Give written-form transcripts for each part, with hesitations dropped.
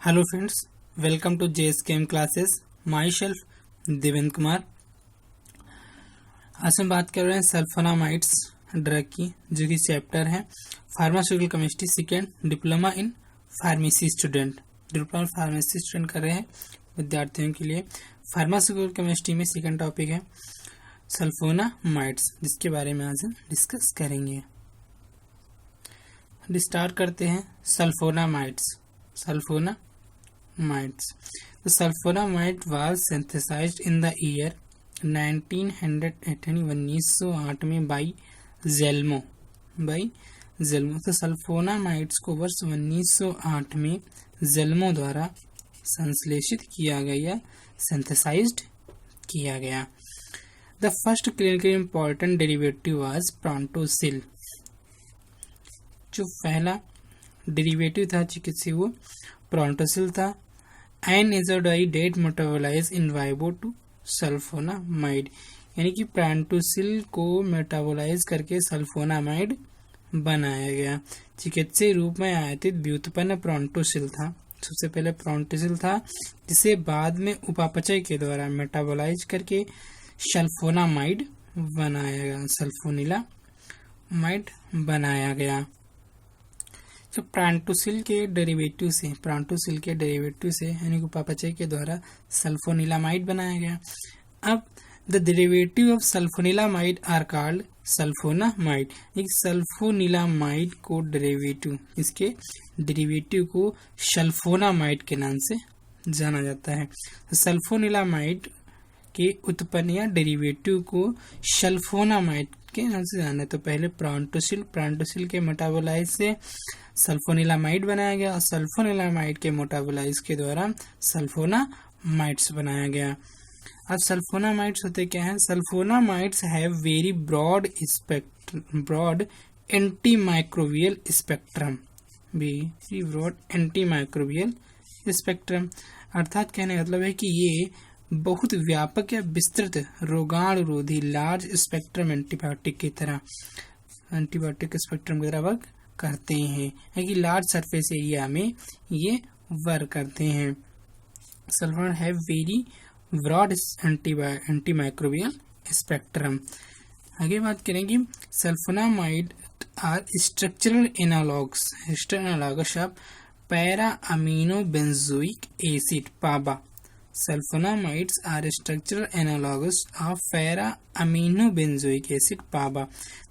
Hello friends, welcome to JSKM classes. Myself Devendra Kumar. आज हम बात कर रहे हैं सल्फोनामाइड्स ड्रग की, जो कि चैप्टर है pharmaceutical chemistry second diploma in pharmacy student. Diploma pharmacy student कर रहे हैं विद्यार्थियों के लिए। फार्मास्यूटिकल केमिस्ट्री में सेकेंड टॉपिक है सल्फोनामाइड्स, जिसके बारे में आज हम डिस्कस करेंगे। स्टार्ट करते हैं sulphonamides. The sulfonamide was synthesized in the year 1908 में बाई जेल्मो। तो सल्फोनामाइड्स को वर्ष 1908 में जेल्मो द्वारा संश्लेषित किया गया, सिंथेसाइज्ड किया गया। The first clinically important derivative was prontosil. जो पहला डेरिवेटिव था चिकित्सीय, वो प्रॉन्टोसिल था। An azo dye that metabolize in vivo to sulfonamide, यानी कि प्रॉन्टोसिल को मेटाबोलाइज करके सल्फोनामाइड बनाया गया। चिकित्सीय रूप में आयातित व्युत्पन्न प्रॉन्टोसिल था। सबसे पहले प्रॉन्टोसिल था, जिसे बाद में उपापचय के द्वारा मेटाबोलाइज करके सल्फोनामाइड बनाया गया, सल्फोनिलामाइड बनाया गया। जो प्रॉन्टोसिल के डेरिवेटिव से यानी उपापचय के द्वारा सल्फोनिलामाइड बनाया गया। अब the derivative of sulfanilamide are called sulfonamide. Sulfanilamide को इसके डेरिवेटिव को सल्फोनामाइड के नाम से जाना जाता है। सल्फोनिलामाइड के उत्पन्न या डेरिवेटिव को सल्फोनामाइड के नाम से जाना है। तो पहले प्रॉन्टोसिल के मेटाबोलाइज से सल्फोनिलामाइड बनाया गया और सल्फोनिलामाइड के मेटाबोलाइज के द्वारा सल्फोनामाइड्स बनाया गया। अब सल्फोनामाइड्स होते क्या हैं? Sulfonamides have very broad antimicrobial spectrum. अर्थात कहने का मतलब है कि ये बहुत व्यापक या विस्तृत रोगाणुरोधी लार्ज स्पेक्ट्रम एंटीबायोटिक की तरह वर्क करते हैं, कि लार्ज सरफेस एरिया में ये वर्क करते हैं। Sulfonamide have very broad antimicrobial spectrum. आगे बात करेंगे sulfonamide are structural analogues of para amino benzoic acid PABA. Sulfonamides are structural analogues of para amino benzoic acid PABA.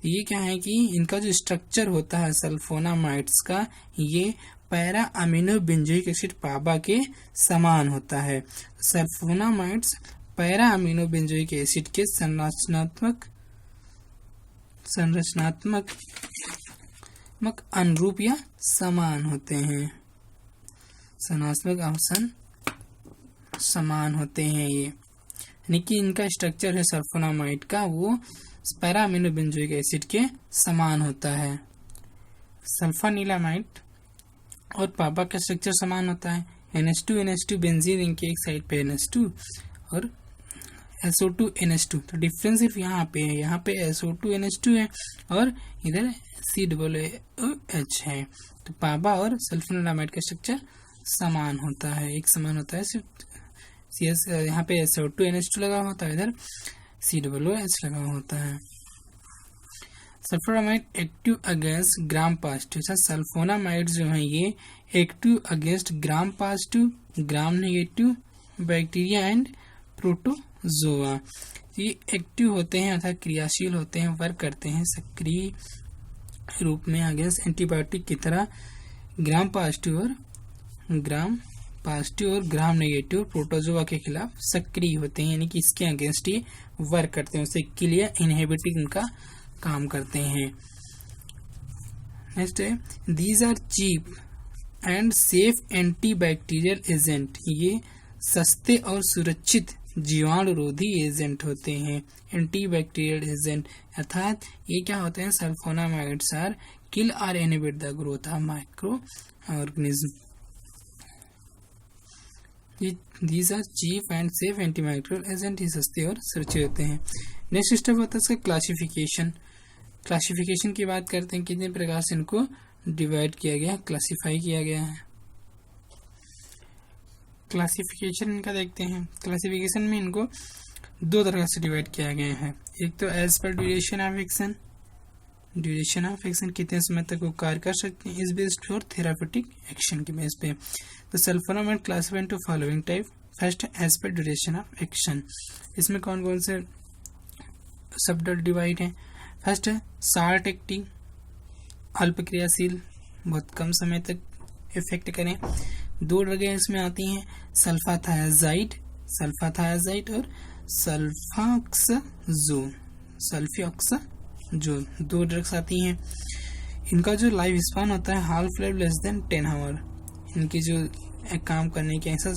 ये क्या है कि इनका जो स्ट्रक्चर होता है सल्फोनामाइड्स का, ये para amino benzoic acid PABA के समान होता है। Sulfonamides para amino benzoic acid के संरचनात्मक अनुरूप या समान होते हैं। समान होते हैं ये, यानी कि इनका स्ट्रक्चर है सल्फोनामाइड का, वो पैरा अमीनो बेंजोइक एसिड के समान होता है। सल्फोनिलामाइड और पाबा का स्ट्रक्चर समान होता है। NH2 बेंजीन रिंग के एक साइड पे NH2 और SO2 NH2। तो डिफरेंस सिर्फ यहाँ पे है, यहाँ पे SO2 NH2 है और इधर COOH है। तो पाबा और सल्फोनिलामाइड का स्ट्रक्चर समान होता है, एक समान होता है। सिर्फ यहाँ पे SO2 NH2 लगा होता है, इधर COOH लगा होता है। Sulfonamide active against gram positive. Sulfonamide जो है ये active against gram positive, gram negative bacteria and protozoa. ये एक्टिव होते हैं अर्थात क्रियाशील होते हैं, वर्क करते हैं सक्रिय रूप में अगेंस्ट एंटीबायोटिक की तरह ग्राम पॉजिटिव और ग्राम नेगेटिव प्रोटोजोआ के खिलाफ सक्रिय होते हैं, यानी कि इसके अगेंस्ट ये वर्क करते हैं, उसे किल या इनहिबिटिंग उनका काम करते हैं। नेक्स्ट है these are cheap and safe antibacterial agent. ये सस्ते और सुरक्षित जीवाणुरोधी एजेंट होते हैं, एंटीबैक्टीरियल एजेंट। अर्थात ये क्या होते हैं? Sulphonamides are kill or inhibit the growth of micro organism. These are cheap and safe antimicrobial agent, ही सस्ते और सुरक्षित होते हैं। नेक्स्ट स्टेप होता है इसका क्लासिफिकेशन की बात करते हैं, कितने प्रकार से इनको डिवाइड किया गया, क्लासिफाई किया गया है। क्लासिफिकेशन इनका देखते हैं। क्लासिफिकेशन में इनको दो तरह से डिवाइड किया गया है। एक तो as per duration of action, duration of action कितने समय तक वो कार्य कर सकते हैं, इस बेस्ड फॉर थेरापेटिक एक्शन के बेस पे। तो sulfonamide classified into following type. First as per duration of action, इसमें कौन कौन से सब डिवाइड है। फर्स्ट है शॉर्ट एक्टिंग, अल्प क्रियाशील, बहुत कम समय तक इफेक्ट करें। दो ड्रगें इसमें आती हैं, सल्फाथायाजाइड, सल्फाथायाजाइड और सल्फाक्साजोल, सल्फियोक्साजोल, दो ड्रग्स आती हैं। इनका जो लाइफ स्पान होता है half life less than 10 hour. इनकी जो काम करने के ऐसा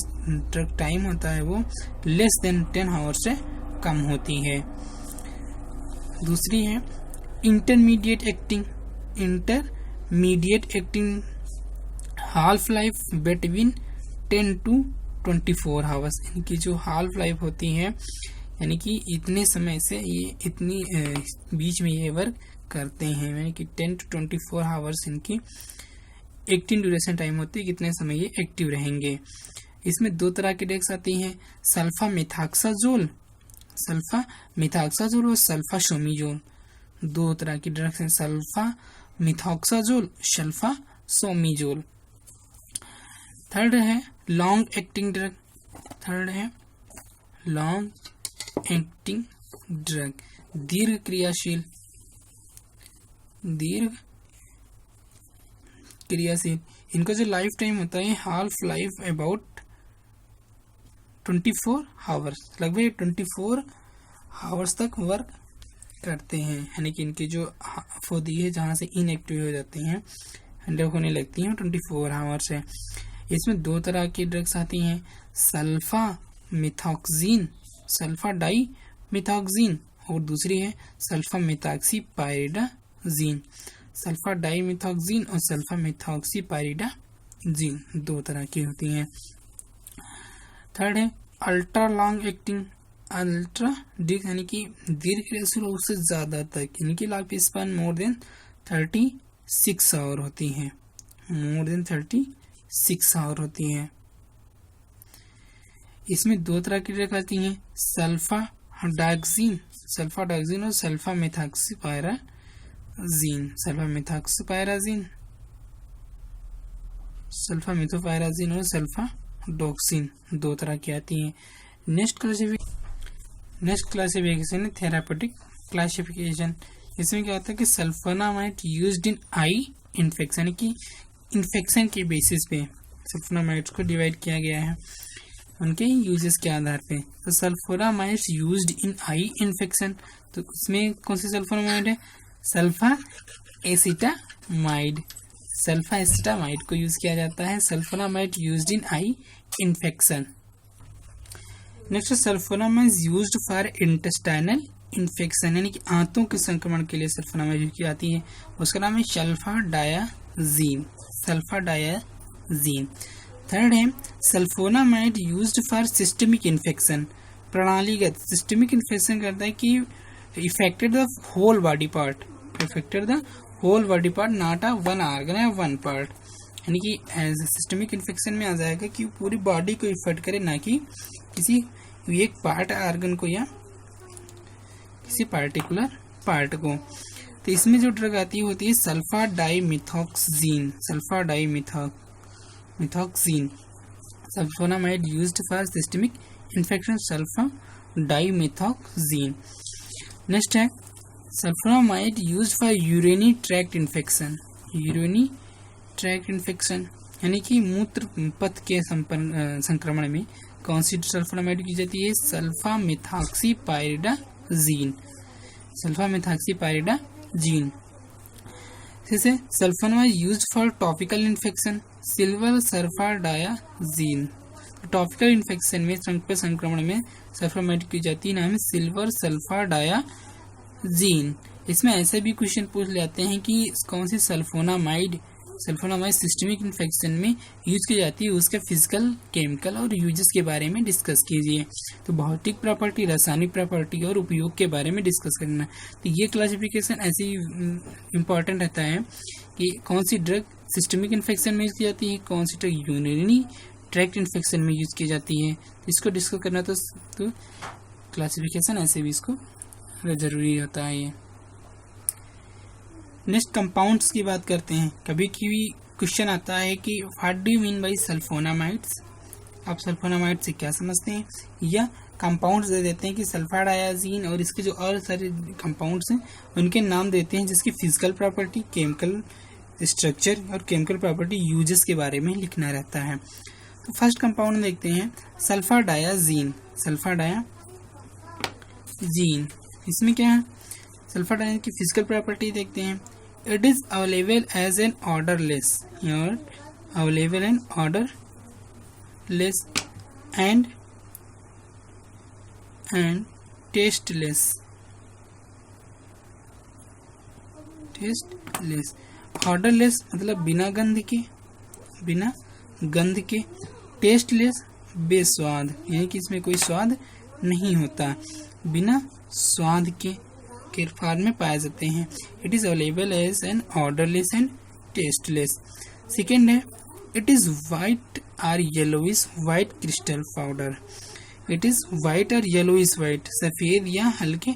ड्रग टाइम होता है वो लेस देन 10 आवर से कम होती है। दूसरी है intermediate acting, intermediate acting half life between 10 to 24 hours. इनकी जो हाफ लाइफ होती है यानी कि इतने समय से ये इतनी बीच में ये वर्क करते हैं, यानी कि 10 to 24 आवर्स इनकी एक्टिव ड्यूरेशन टाइम होती है, कितने समय ये एक्टिव रहेंगे। इसमें दो तरह की ड्रग्स आती हैं, सल्फामेथाक्साजोल, सल्फामेथाक्साजोल और सल्फासोमिजोल, दो तरह की ड्रग्स हैं, सल्फामेथाक्साजोल, सल्फासोमिजोल। थर्ड है लॉन्ग एक्टिंग ड्रग, थर्ड है लॉन्ग एक्टिंग ड्रग, दीर्घ क्रियाशील, दीर्घ क्रियाशील। इनका जो लाइफ टाइम होता है हाफ लाइफ अबाउट 24 आवर्स, लगभग 24 आवर्स तक वर्क करते हैं, यानी कि इनकी जो फोदी है जहाँ से इनएक्टिव हो जाते हैं हैंडल होने लगती हैं 24 आवर्स है। इसमें दो तरह की ड्रग्स आती हैं, सल्फा मिथॉक्सिन, सल्फा डाई मिथॉक्सिन, और दूसरी है सल्फा मिथॉक्सीपाइरिडाजीन, सल्फा डाई मिथॉक्सिन और सल्फा मिथॉक्सीपाइरिडाजीन, दो तरह की होती हैं। थर्ड है अल्ट्रा लॉन्ग एक्टिंग, अल्ट्रा डिक यानी कि दीर्घ क्रियाशील उससे ज्यादा तक, इनकी life span more than 36 hour होती है, मोर देन 36 आवर होती है। इसमें दो तरह की ड्रग आती हैं, सल्फाडाक्सिन, सल्फाडाक्सिन और sulfa methoxypyrazine, sulfa methoxypyrazine, sulfa methopyrazine और सल्फा डॉक्सिन, दो तरह की आती हैं। नेक्स्ट क्लासिफिकेशन है थेरापेटिक क्लासिफिकेशन। इसमें क्या होता है कि sulfonamide used in eye infection, यानी कि इन्फेक्शन के बेसिस पे सल्फोनामाइड्स को डिवाइड किया गया है उनके यूजेस के आधार पे। तो sulfonamides used in eye infection, तो उसमें कौन सी सल्फोनामाइड है, सल्फा एसिटामाइड, सल्फा एसिटामाइड को यूज किया जाता है sulfonamide used in eye infection. Next sulfonamide used for intestinal infection, यानी कि आंतों के संक्रमण के लिए सल्फोनामाइड यूज की जाती है, उसका नाम है सल्फाडायाजीन, सल्फाडायाजीन। थर्ड है sulfonamide used for systemic infection, प्रणालीगत सिस्टमिक इन्फेक्शन करता है कि affected the whole body part, affected the whole body part, not a one organ या वन पार्ट, यानी कि एज सिस्टमिक इन्फेक्शन में आ जाएगा कि पूरी बॉडी को इफेक्ट करे, ना कि किसी एक पार्ट ऑर्गन को या किसी पार्टिकुलर पार्ट को। तो इसमें जो ड्रग आती होती है sulfa dimethoxine, sulfa dimethoxine, sulfonamide used for systemic infection, sulfa dimethoxine. Next है sulfonamide used for urinary tract infection, urinary tract infection यानी कि मूत्र पथ के संक्रमण में कौन सी सल्फोनामाइड की जाती है, सल्फा मिथॉक्सीपाइरिडाजीन, सल्फा मिथॉक्सीपाइरिडाजीन। जैसे sulfonamide used for topical infection, silver sulfadiazine, topical infection में संक्रमण में सल्फोनामाइड की जाती है, नाम है सिल्वर सल्फाडायाजीन। इसमें ऐसे भी क्वेश्चन पूछ लेते हैं कि कौन सी सल्फोनामाइड सिस्टमिक इन्फेक्शन में यूज की जाती है, उसके फिजिकल, केमिकल और यूजेस के बारे में डिस्कस कीजिए। तो भौतिक प्रॉपर्टी, रासायनिक प्रॉपर्टी और उपयोग के बारे में डिस्कस करना। तो ये क्लासिफिकेशन ऐसे ही इम्पोर्टेंट रहता है कि कौन सी ड्रग सिस्टमिक इन्फेक्शन में यूज की जाती है, कौन सी ड्रग यूरिनरी ट्रैक्ट इन्फेक्शन में यूज की जाती है। तो इसको डिस्कस करना तो क्लासिफिकेशन ऐसे भी इसको ज़रूरी होता है। ये नेक्स्ट कंपाउंड्स की बात करते हैं। कभी कभी क्वेश्चन आता है कि what do you mean by sulfonamides, आप सल्फोनामाइड से क्या समझते हैं, या कंपाउंड्स दे देते हैं कि सल्फा डायाजीन और इसके जो और सारे कंपाउंड्स हैं उनके नाम देते हैं, जिसकी फिजिकल प्रॉपर्टी, केमिकल स्ट्रक्चर और केमिकल प्रॉपर्टी यूजेस के बारे में लिखना रहता है। तो फर्स्ट कंपाउंड देखते हैं सल्फा डायाजीन। सल्फा डायाजीन इसमें क्या है, सल्फा डायाजीन की फिजिकल प्रॉपर्टी देखते हैं। It is available as an odourless, available an odourless and tasteless, odourless मतलब बिना गंध के, टेस्टलेस बेस्वाद, यानी कि इसमें कोई स्वाद नहीं होता, बिना स्वाद के फॉर्म में पाए जाते हैं। It is available as an odourless and tasteless. Second है इट इज वाइट और yellowish white crystal powder. It is white और येलोइश वाइट, सफेद या हल्के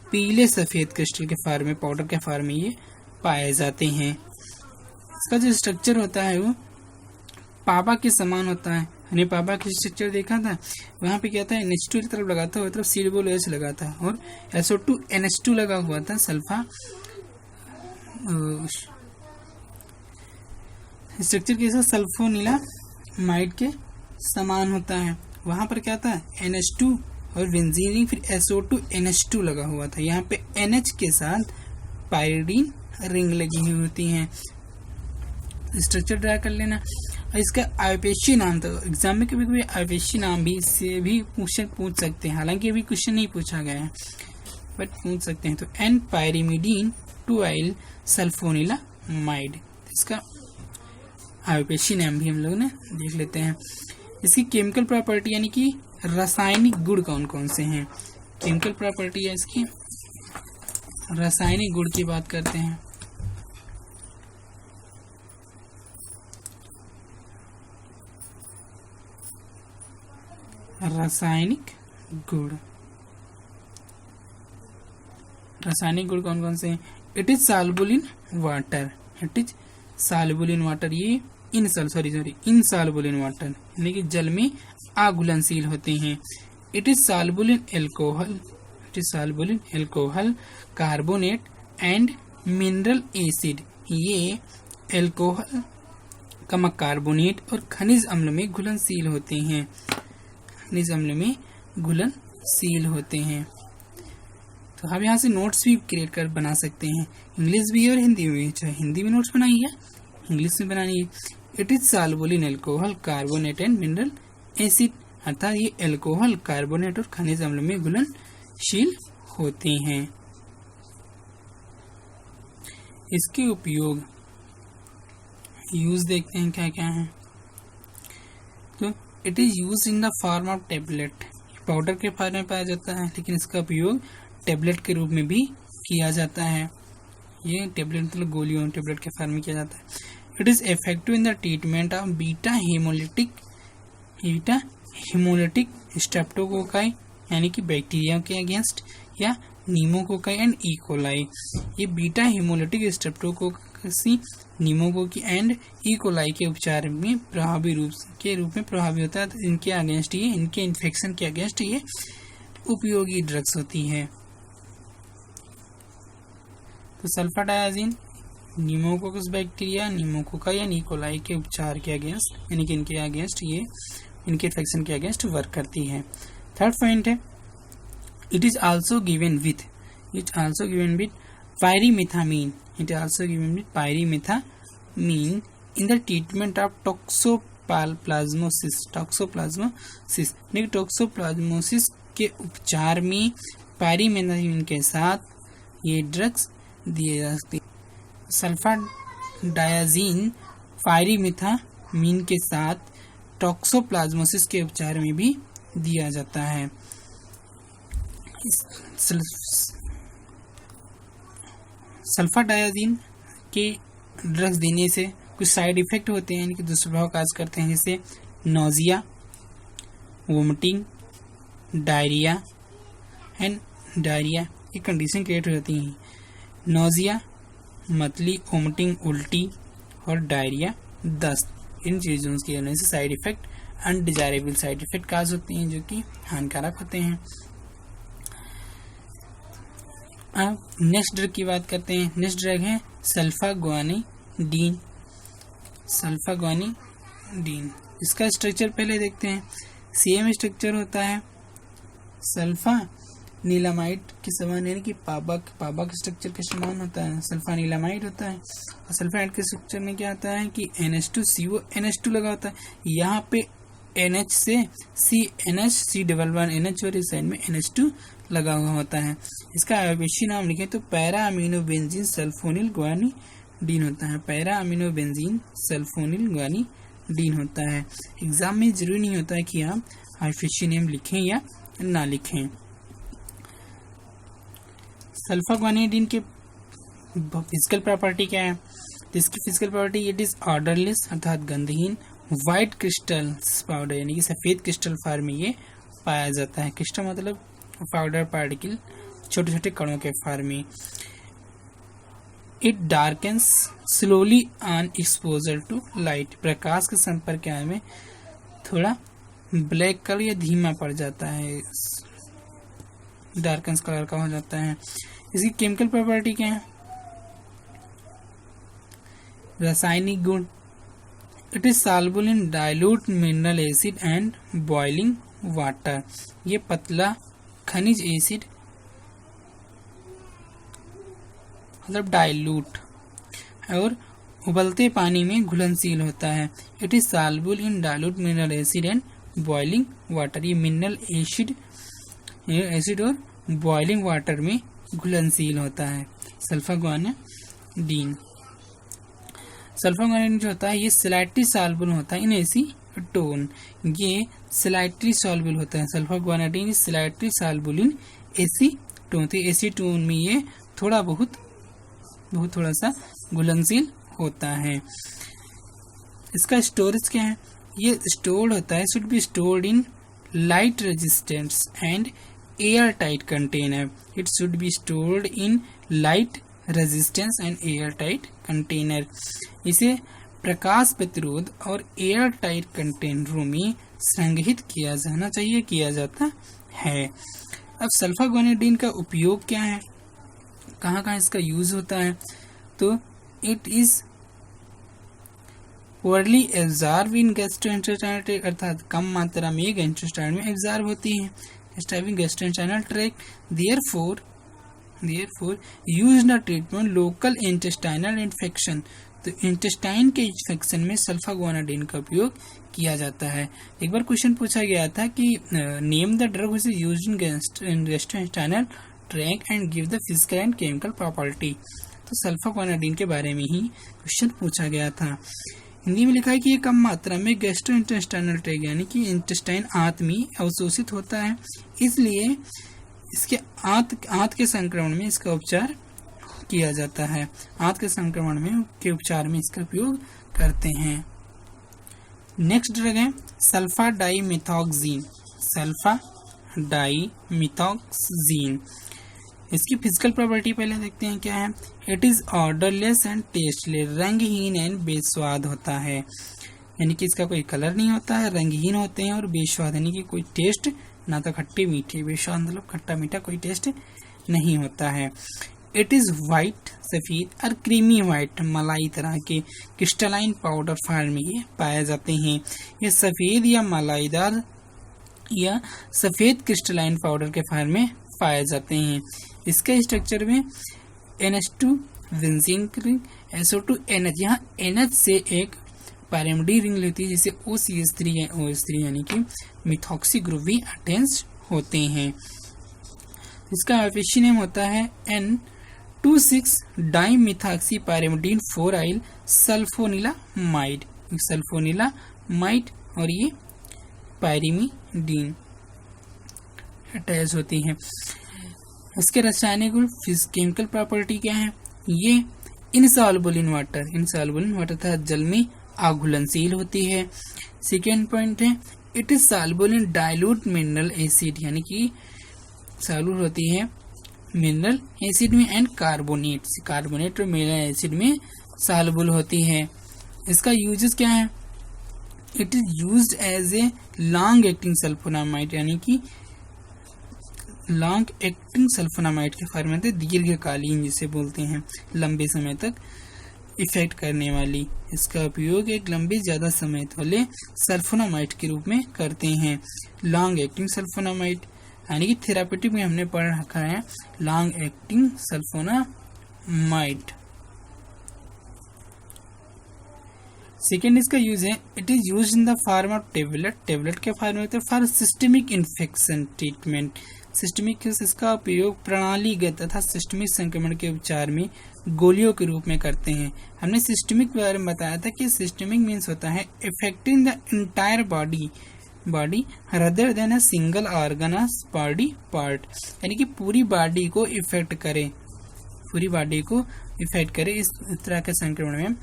पीले सफेद क्रिस्टल के फॉर्म में, पाउडर के फॉर्म में ये पाए जाते हैं। इसका जो स्ट्रक्चर होता है वो पापा के समान होता है। हमने पापा की स्ट्रक्चर देखा था, वहाँ पे क्या था, NH2 की तरफ लगा था, उस तरफ COOH लगा था और SO2 NH2 लगा हुआ था। सल्फा स्ट्रक्चर कैसा सल्फोनिलामाइड के समान होता है। वहाँ पर क्या था, NH2 और बेंजीन, फिर SO2 NH2 लगा हुआ था। यहाँ पे NH के साथ पायरिडीन रिंग लगी हुई होती हैं। स्ट्रक्चर ड्रा कर लेना। और इसका आयुपेशी नाम, तो एग्जाम में कभी कभी आयुपेशी नाम भी इससे भी क्वेश्चन पूछ सकते हैं, हालांकि अभी क्वेश्चन नहीं पूछा गया है बट पूछ सकते हैं। तो एन पायरिमिडीन 2 सल्फोनिलामाइड, इसका आयुपेशी नाम भी हम लोग ने देख लेते हैं। इसकी केमिकल प्रॉपर्टी यानी कि रासायनिक गुण कौन कौन से हैं, केमिकल प्रॉपर्टी है इसकी, रासायनिक गुण की बात करते हैं। रासायनिक गुण कौन कौन से हैं। It is soluble in water, it is soluble in water, ये इनसॉल्युबल इन वाटर यानी कि जल में अघुलनशील होते हैं। It is soluble in alcohol, carbonate and mineral acid, ये एल्कोहल, कार्बोनेट और खनिज अम्ल में घुलनशील होते हैं, तो हम यहाँ से नोट्स भी क्रिएट कर बना सकते हैं, इंग्लिश भी और हिंदी में, चाहे हिंदी में नोट्स बनाइए इंग्लिश में बनाइए। It is soluble in alcohol, carbonate and mineral acid, अर्थात ये एल्कोहल, कार्बोनेट और खनिज अम्ल में घुलनशील होते हैं। इसके उपयोग यूज देखते हैं क्या क्या है। तो it is use in the form of tablet, powder के फॉर्म में पाया जाता है, लेकिन इसका उपयोग टेबलेट के रूप में भी किया जाता है। ये टेबलेट मतलब गोलियों, टेबलेट के फॉर्म में किया जाता है। It is effective in the treatment of beta hemolytic streptococci यानी कि बैक्टीरिया के अगेंस्ट, या नीमोकोकाई एंड ई कोलाई। ये beta hemolytic streptococci, pneumococci and E coli के उपचार में प्रभावी रूप में प्रभावी होता है। तो इनके अगेंस्ट ये, इनके इन्फेक्शन के अगेंस्ट ये उपयोगी ड्रग्स होती है। तो सल्फा डायाजीन नीमोकोकस बैक्टीरिया, नीमोकोकाई या नीकोलाई के उपचार के अगेंस्ट यानी कि इनके अगेंस्ट ये, इनके इन्फेक्शन के अगेंस्ट वर्क करती है। थर्ड पॉइंट है it is also given with पायरीमेथामीन, in the treatment of toxoplasmosis के उपचार में पायरीमेथामीन के साथ ये ड्रग्स दिए जा सकते हैं। सल्फा डायाजीन पायरीमेथामीन के साथ टॉक्सोप्लाज्मोसिस के उपचार में भी दिया जाता है। सल्फा डायाजीन के ड्रग्स देने से कुछ साइड इफेक्ट होते हैं, इनके दुष्प्रभाव काज करते हैं, जैसे nausea, vomiting, diarrhoea and diarrhoea ये कंडीशन क्रिएट होती हैं। नोजिया, मतली, वोमिटिंग, उल्टी और डायरिया दस्त, इन चीज़ों की वजह से side effect, undesirable side effect cause होती हैं जो कि हानिकारक होते हैं। अब नेक्स्ट ड्रग की बात करते हैं। नेक्स्ट ड्रग है सल्फागुआनिडीन। सल्फागुआनिडीन इसका स्ट्रक्चर पहले देखते हैं। सेम स्ट्रक्चर होता है सल्फा नीलामाइड के समान, यानी कि पाबा के स्ट्रक्चर के समान होता है। सल्फा नीलामाइड होता है और सल्फाइड के स्ट्रक्चर में क्या आता है कि NH2CO NH2 लगा होता है। यहाँ पे NH से C और इस साइड में NH2 लगा हुआ होता है। इसका आयुर्वेदिक नाम लिखे तो para amino benzene sulphonyl guanidine होता है। Para amino benzene sulphonyl guanidine होता है। एग्जाम में जरूरी नहीं होता है कि आप आयुर्वेदिक नेम लिखें या ना लिखें। सल्फागुआनिडीन के फिजिकल प्रॉपर्टी क्या है? इसकी physical property it is odourless अर्थात गंधहीन, व्हाइट क्रिस्टल्स पाउडर यानी कि सफेद क्रिस्टल फॉर्म में ये पाया जाता है। क्रिस्टल मतलब पाउडर पार्टिकल, छोटे छोटे कणों के फॉर्म में। It darkens slowly on exposure to light, प्रकाश के संपर्क में थोड़ा ब्लैक कलर या धीमा पड़ जाता है, डार्कन्स कलर का हो जाता है। इसकी केमिकल प्रॉपर्टी क्या है? रासायनिक गुण, it is soluble in dilute mineral acid and boiling water, ये पतला खनिज एसिड मतलब डाइल्यूट और उबलते पानी में घुलनशील होता है। It is soluble in dilute mineral acid and boiling water, ये मिनरल एसिड और बॉइलिंग वाटर में घुलनशील होता है। सल्फागुआनिडीन जो होता है ये स्लाइटली सॉल्युबल होता है इन एसीटोन, ये स्लाइटली सॉल्युबल होता है। सल्फागुआनिडीन स्लाइटली सॉल्युबल इन एसीटोन, तो एसीटोन में ये थोड़ा सा घुलनशील होता है। इसका स्टोरेज क्या है? ये स्टोर्ड होता है, should be stored in light resistance and air tight container. It should be stored in light resistance and air tight container. इसे प्रकाश प्रतिरोध और एयर टाइट कंटेनरों में संग्रहित किया जाना चाहिए, किया जाता है। अब सल्फागुआनिडीन का उपयोग क्या है, कहाँ कहाँ इसका यूज होता है? तो it is poorly absorb in gastrointestinal tract, अर्थात कम मात्रा में गैस्ट्रोइंटेस्टाइन में एब्जॉर्ब होती है। Gastrointestinal tract therefore used in treatment local intestinal infection, तो इंटेस्टाइन के इन्फेक्शन में सल्फागुआनिडीन का उपयोग किया जाता है। एक बार क्वेश्चन पूछा गया था कि name the drug which is used in gastrointestinal tract and give the physical and chemical property, तो सल्फागुआनिडीन के बारे में ही क्वेश्चन पूछा गया था। हिंदी में लिखा है कि ये कम मात्रा में गैस्ट्रोइंटेस्टाइनल ट्रैक्ट यानी कि इंटेस्टाइन आंत में अवशोषित होता है, इसलिए इसके आंत के संक्रमण में इसका उपचार किया जाता है। आंत के संक्रमण में के उपचार में इसका उपयोग करते हैं। नेक्स्ट ड्रग है सल्फा डाइमिथॉक्सीन। सल्फा डाइमिथॉक्सीन इसकी फिजिकल प्रॉपर्टी पहले देखते हैं क्या है। It is odourless and tasteless, रंगहीन एंड बेस्वाद होता है, यानी कि इसका कोई कलर नहीं होता है, रंगहीन होते हैं और बेस्वाद यानी कि कोई टेस्ट ना तो खट्टे मीठे, बेस्वाद मतलब खट्टा मीठा कोई टेस्ट नहीं होता है। इट इज व्हाइट सफेद और क्रीमी व्हाइट मलाई तरह के क्रिस्टलाइन पाउडर फॉर्म में ये पाए जाते हैं। ये सफेद या मलाईदार या सफेद क्रिस्टलाइन पाउडर के फॉर्म में पाए जाते हैं। इसके स्ट्रक्चर में NH2 benzene ring, SO2 NH, यहाँ NH से एक पैरामिडी रिंग लेती है जिसे OCH3 या OH3 यानी कि मिथॉक्सी ग्रुप भी अटैच होते हैं। इसका ऑफिशियल नेम होता है N26 डाइमिथॉक्सी पैरामिडीन 4-आइल सल्फोनिलामाइड और ये पैरामिडीन अटैच होती हैं। इसके रासायनिक गुण केमिकल प्रॉपर्टी क्या है? ये इनसॉल्युबल इन वाटर था जल में अघुलनशील होती है। सेकेंड पॉइंट है it is soluble in dilute mineral acid, यानी कि सॉल्युबल होती है मिनरल एसिड में एंड कार्बोनेट और मिनरल एसिड में सॉल्युबल होती है। इसका यूजेस क्या है? It is used as a long acting sulfonamide, यानी कि लॉन्ग एक्टिंग सल्फोनामाइड के फॉर्म में दीर्घकालीन जिसे बोलते हैं, लंबे समय तक इफेक्ट करने वाली। इसका उपयोग एक लंबे ज्यादा समय वाले सल्फोनामाइड के रूप में करते हैं। लॉन्ग एक्टिंग सल्फोनामाइड यानी कि थेरापेटिक में हमने पढ़ रखा है लॉन्ग एक्टिंग सल्फोनामाइड। सेकेंड इसका यूज है it is use in the form of tablet के फॉर्म में होता है for systemic infection treatment. Systemic इसका उपयोग प्रणालीगत तथा सिस्टमिक संक्रमण के उपचार में गोलियों के रूप में करते हैं। हमने सिस्टमिक के बारे में बताया था कि सिस्टमिक मीन्स होता है affecting the entire body rather than a single organ body part, यानी कि पूरी बॉडी को इफेक्ट करे। इस तरह के संक्रमण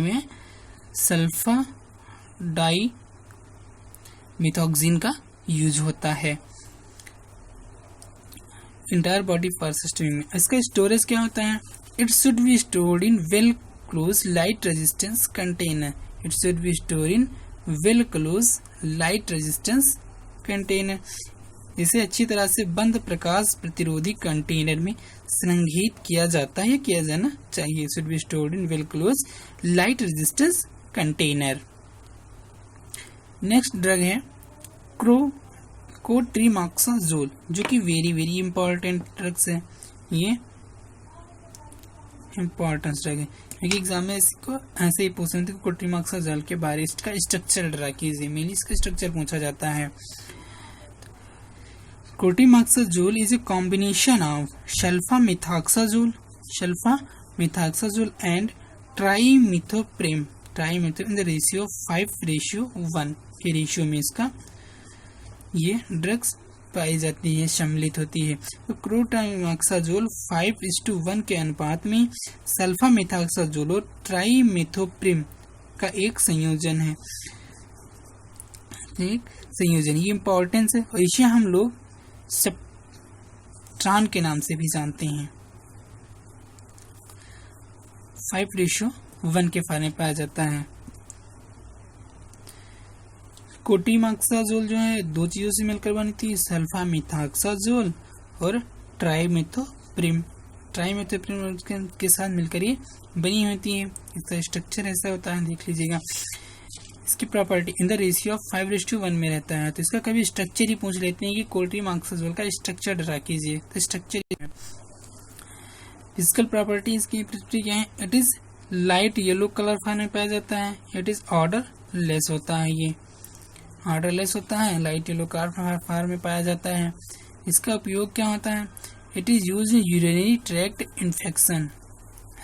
में सल्फा डाई मिथॉक्सिन का यूज होता है इंटायर बॉडी फॉर सिस्टमिक में। इसका स्टोरेज क्या होता है? It should be stored in well close light resistance container. It should be stored in well close light resistance container. इसे अच्छी तरह से बंद प्रकाश प्रतिरोधी कंटेनर में संग्रहित किया जाता है, किया जाना चाहिए। Should be stored in well close light resistance container. Next drug है कोट्रिमॉक्साजोल, जो कि वेरी इंपॉर्टेंट ड्रग्स है। ये इम्पोर्टेंट ड्रग है क्योंकि एग्जाम में इसको ऐसे ही पूछ रहे थे कोट्रिमॉक्साजोल के बारे में इसका स्ट्रक्चर ड्रा कीजिए, मेनली इसका स्ट्रक्चर पूछा जाता है। Cotrimoxazole is a combination of sulfamethoxazole and trimethoprim in the ratio 5:1 के रेशियो में इसका ये ड्रग्स पाई जाती है, सम्मिलित होती है। तो कोट्रिमॉक्साजोल 5:1 के अनुपात में सल्फामिथॉक्साजोल और ट्राइमिथोप्रिम का एक संयोजन है। ये इम्पोर्टेंस है और इसे हम लोग सेप्ट्रान के नाम से भी जानते हैं। 5:1 के फॉर्म में पाया जाता है। कोट्रिमॉक्साजोल जो है दो चीजों से मिलकर बनी थी, सल्फामिथॉक्साजोल और ट्राइमिथोप्रिम के साथ मिलकर ये बनी होती है। इसका स्ट्रक्चर ऐसा होता है, देख लीजिएगा। इसकी property in the ratio of 5:1 में रहता है। तो इसका कभी स्ट्रक्चर ही पूछ लेते हैं कि कोट्रिमॉक्साजोल का स्ट्रक्चर ड्रा कीजिए, तो स्ट्रक्चर फिजिकल प्रॉपर्टी इसकी क्या है? It is light yellow colour form में पाया जाता है। इट इज ऑर्डर लेस होता है, ये ऑर्डरलेस होता है, लाइट येलो कलर फॉर्म में पाया जाता है। इसका उपयोग क्या होता है? It is use in urinary tract infection.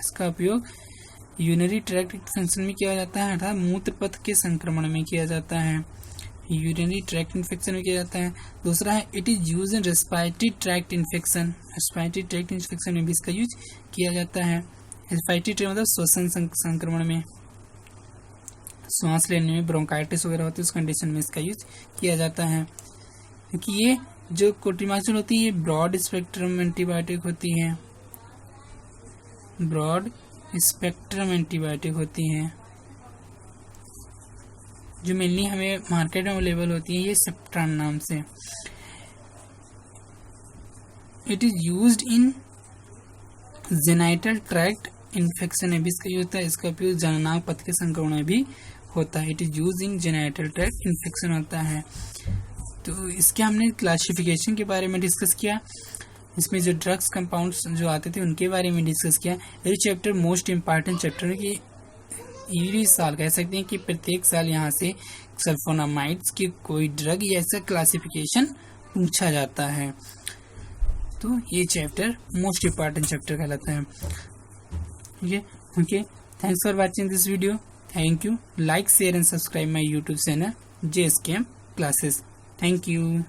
इसका उपयोग यूरिनरी ट्रैक्ट इन्फेक्शन में किया जाता है, अर्थात मूत्र पथ के संक्रमण में किया जाता है। यूरिनरी ट्रैक्ट इन्फेक्शन में किया जाता है। दूसरा है it is use in respiratory tract infection में भी इसका यूज किया जाता है। रेस्पिरेटरी ट्रैक्ट मतलब श्वसन संक्रमण में, सांस लेने में ब्रोंकाइटिस वगैरह होती है, उस कंडीशन में इसका यूज किया जाता है। क्योंकि ये जो कोट्रिमॉक्साजोल होती है ये ब्रॉड स्पेक्ट्रम एंटीबायोटिक होती है, जो मेनली हमें मार्केट में अवेलेबल होती है ये सेप्ट्रान नाम से। It is used in genital tract infection में भी इसका यूज होता है। इसका उपयोग जननांग पथ के संक्रमण में भी होता है। It is use in genital tract infection होता है। तो इसके हमने क्लासिफिकेशन के बारे में डिस्कस किया, इसमें जो ड्रग्स कंपाउंड्स जो आते थे उनके बारे में डिस्कस किया। ये चैप्टर मोस्ट इम्पॉर्टेंट चैप्टर है कि ये साल कह सकते हैं कि प्रत्येक साल यहाँ से सल्फोनामाइड्स की कोई ड्रग या ऐसा क्लासिफिकेशन पूछा जाता है। तो ये चैप्टर मोस्ट इम्पॉर्टेंट चैप्टर कहलाता है। Okay, thanks for watching this video. Thank you. Like, share and subscribe my YouTube channel JSKM Classes. Thank you.